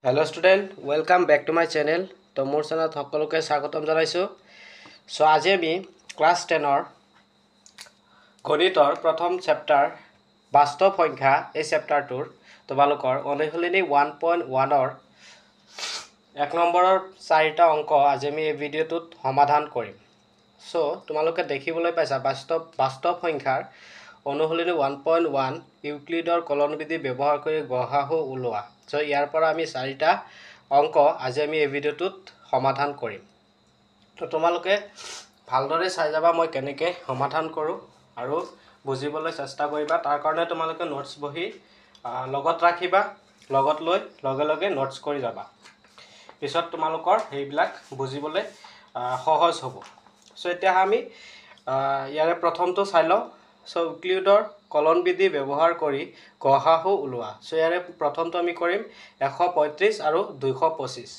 Hello student, welcome back to my channel. তো মোৰ চেনেলত সকলোকে স্বাগতম জনাইছো। সো আজি আমি ক্লাস 10 ৰ গণিতৰ প্ৰথম চেপ্টাৰ বাস্তৱ সংখ্যা এই চেপ্টাৰটোৰ তোমালোকৰ অনুশীলনী 1.1 ৰ 1 নম্বৰৰ 4টা অংক আজি আমি এই ভিডিওটোত সমাধান কৰিম। সো তোমালোকে দেখিবলৈ পাইছা বাস্তৱ সংখ্যাৰ অনুশীলনী 1.1 ইউক্লিডৰ কলনবিধি ব্যৱহাৰ কৰি গসাহু উলোৱা। সো ইয়াৰ পৰা আমি 4টা অংক আজি আমি এই ভিডিওটোত সমাধান কৰিম। তো তোমালোকে ভালদৰে চাই যাবা মই কেনেকৈ সমাধান কৰোঁ আৰু বুজিবলৈ চেষ্টা কৰিবা। তাৰ কাৰণে তোমালোকে নোটছ বহি লগত ৰাখিবা, লগত লৈ লগে লগে নোটছ কৰি যাবা। পিছত তোমালোকৰ সেইবিলাক বুজিবলৈ সহজ হ'ব। সো এতিয়া আমি ইয়াৰে প্ৰথমটো চাই লওঁ। সো ইউক্লিডৰ কলনবিধি ব্যৱহাৰ কৰি গসাহু উলোৱা। সো ইয়াৰে প্ৰথমটো আমি কৰিম 135 আৰু 225।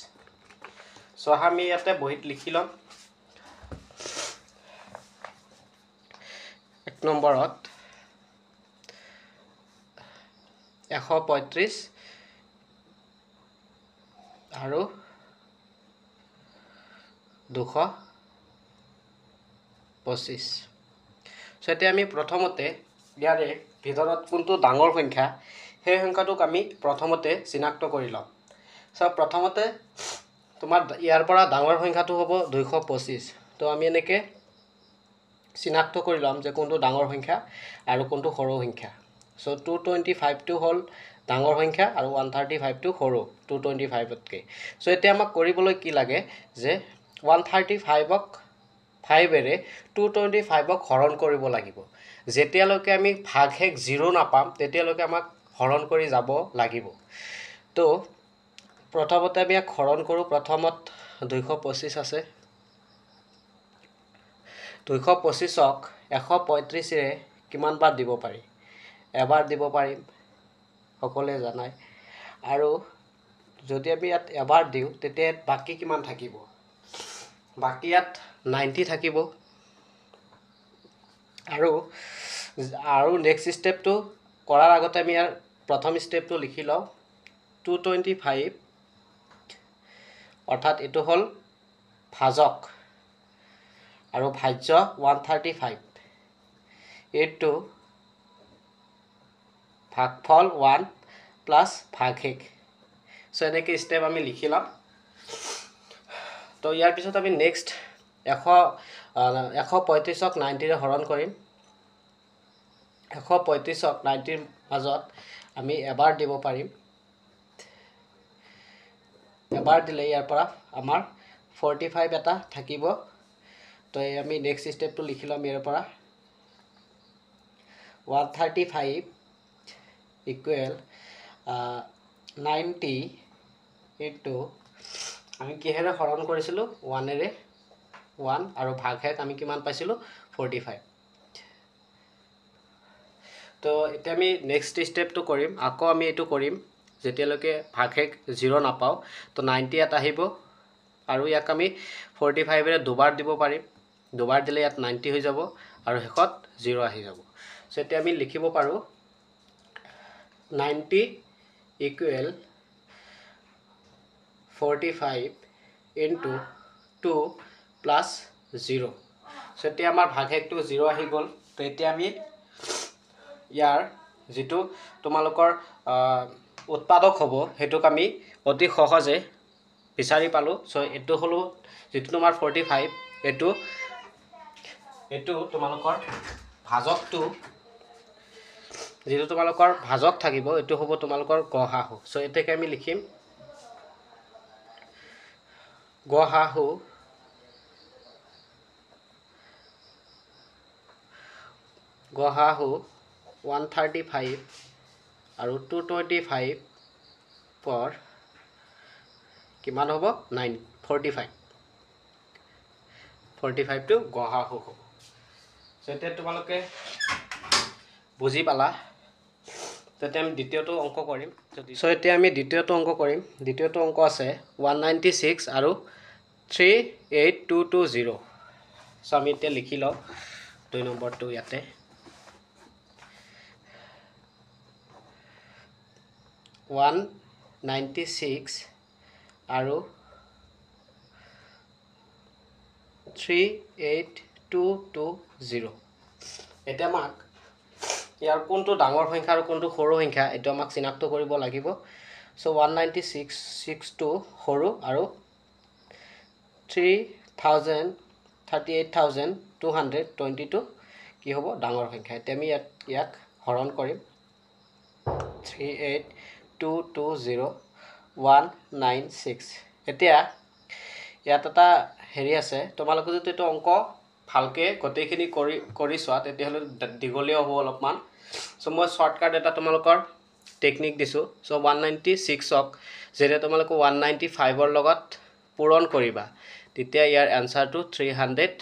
সো আমি ইয়াতে বহিত লিখি লম। 1 নম্বৰত 135 আৰু 225। সো এতিয়া আমি প্ৰথমতে ইয়াৰে ভিতৰত কোনটো ডাঙৰ সংখ্যা সেই সংখ্যাটোক আমি প্ৰথমতে চিনাক্ত কৰি লম। সো প্ৰথমতে তোমাৰ ইয়াৰ পৰা ডাঙৰ সংখ্যাটো হ'ব 225। তো আমি এনেকৈ চিনাক্ত কৰি লম যে কোনটো ডাঙৰ সংখ্যা আৰু কোনটো সৰু সংখ্যা। সো 225টো হ'ল ডাঙৰ সংখ্যা আৰু 135টো সৰু 225তকৈ। সো এতিয়া আমাক কৰিবলৈ কি লাগে যে 135ক 5এৰে 225ক হৰণ কৰিব লাগিব। যেতিয়ালৈকে আমি ভাগশেষ 0 নাপাম তেতিয়ালৈকে আমাক হৰণ কৰি যাব লাগিব। তো প্ৰথমতে আমি ইয়াক হৰণ কৰোঁ। প্ৰথমত 225 আছে। 225ক 135ৰে কিমান বাৰ দিব পাৰি? এবাৰ দিব পাৰিম, সকলোৱে জানাই। আৰু যদি আমি ইয়াত এবাৰ দিওঁ তেতিয়া বাকী কিমান থাকিব? বাকী ইয়াত 90 থাকিব। আৰু নেক্সট ষ্টেপটো কৰাৰ আগতে আমি ইয়াৰ প্ৰথম ষ্টেপটো লিখি লওঁ। 225 অৰ্থাৎ এইটো হ'ল ভাজক আৰু ভাজ্য 135। এইটো ভাগফল 1 প্লাছ ভাগশেষ। সো এনেকৈ ষ্টেপ আমি লিখি ল'ম। তো ইয়াৰ পিছত আমি নেক্সট 135ক 90ৰে হৰণ কৰিম। 135ক 90ৰ মাজত আমি এবাৰ দিব পাৰিম। এবাৰ দিলে ইয়াৰ পৰা আমাৰ 45 এটা থাকিব। তো আমি নেক্সট ষ্টেপটো লিখি ল'ম। ইয়াৰ পৰা 135 ইকুৱেল 90 ইনটু আমি কিহেৰে হৰণ কৰিছিলোঁ? 1এৰে। 1 আৰু ভাগশেষ আমি কিমান পাইছিলোঁ? 45। তো এতিয়া আমি নেক্সট ষ্টেপটো কৰিম। আকৌ আমি এইটো কৰিম যেতিয়ালৈকে ভাগশেষ 0 নাপাওঁ। তো 90 ইয়াত আহিব আৰু ইয়াক আমি 45এৰে দুবাৰ দিব পাৰিম। দুবাৰ দিলে ইয়াত 90 হৈ যাব আৰু শেষত 0 আহি যাব। সো এতিয়া আমি লিখিব পাৰোঁ 90 ইকুৱেল 45 ইনটু 2 প্লাছ 0। সো এতিয়া আমাৰ ভাগশেষটো 0 আহি গ'ল। তো এতিয়া আমি ইয়াৰ যিটো তোমালোকৰ উৎপাদক হ'ব সেইটোক আমি অতি সহজে বিচাৰি পালোঁ। সো এইটো হ'লো যিটো তোমাৰ 45, এইটো তোমালোকৰ ভাজকটো যিটো তোমালোকৰ ভাজক থাকিব এইটো হ'ব তোমালোকৰ গসাহু। সো এতিয়াকে আমি লিখিম গসাহু গসাহু 135 আৰু 225 পৰ কিমান হ'ব? 45। 45টো গসাহু হ'ব। সো এতিয়া তোমালোকে বুজি পালা। তেতিয়া আমি দ্বিতীয়টো অংক কৰিম। সো এতিয়া আমি দ্বিতীয়টো অংক কৰিম। দ্বিতীয়টো অংক আছে 196 আৰু 38220। সো আমি এতিয়া লিখি লওঁ 2 নম্বৰটো ইয়াতে। 196 আৰু 38220 এতিয়া আমাক ইয়াৰ কোনটো ডাঙৰ সংখ্যা আৰু কোনটো সৰু সংখ্যা এইটো আমাক চিনাক্ত কৰিব লাগিব সো 19662 সৰু আৰু 3838222 কি হ'ব ডাঙৰ সংখ্যা এতিয়া আমি ইয়াক হৰণ কৰিম 38220 এতিয়া ইয়াত এটা হেৰি আছে তোমালোকে যদি এইটো অংক ভালকে গোটেইখিনি কৰি চোৱা তেতিয়াহ'লে দীঘলীয়া হ'ব অলপমান সো মই শৰ্টকাট এটা তোমালোকৰ টেকনিক দিছোঁ সো 196ক যেতিয়া তোমালোকে 195ৰ লগত পূৰণ কৰিবা তেতিয়া ইয়াৰ এনসাৰটো 300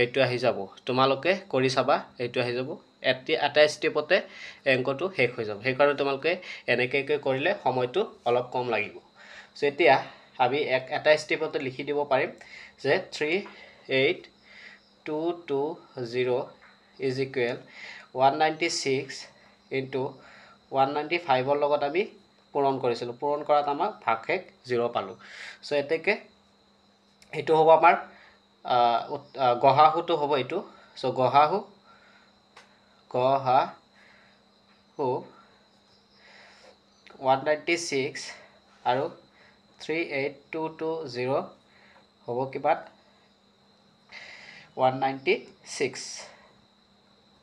এইটো আহি যাব তোমালোকে কৰি চাবা এইটো আহি যাব এটা স্টেপতে অংকটো শেষ হৈ যাব সেইকাৰণে তোমালোকে এনেকৈ কৰিলে সময়টো অলপ কম লাগিব সো এতিয়া আমি এটা স্টেপতে লিখি দিব পাৰিম যে 38220 is equal 196 into 195ৰ লগত আমি পূৰণ কৰিছিলোঁ পূৰণ কৰাত আমাক ভাগশেষ 0 পালোঁ সো এতেকে এইটো হ'ব আমাৰ গহাহুটো হ'ব এইটো সো গহাহু 196 আৰু 38220 হ'ব কিমান 196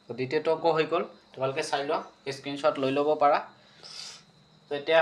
দ্বিতীয়টো অংক হৈ গ'ল তোমালোকে চাই লোৱা স্ক্ৰীনশ্বট লৈ ল'ব পাৰা তো এতিয়া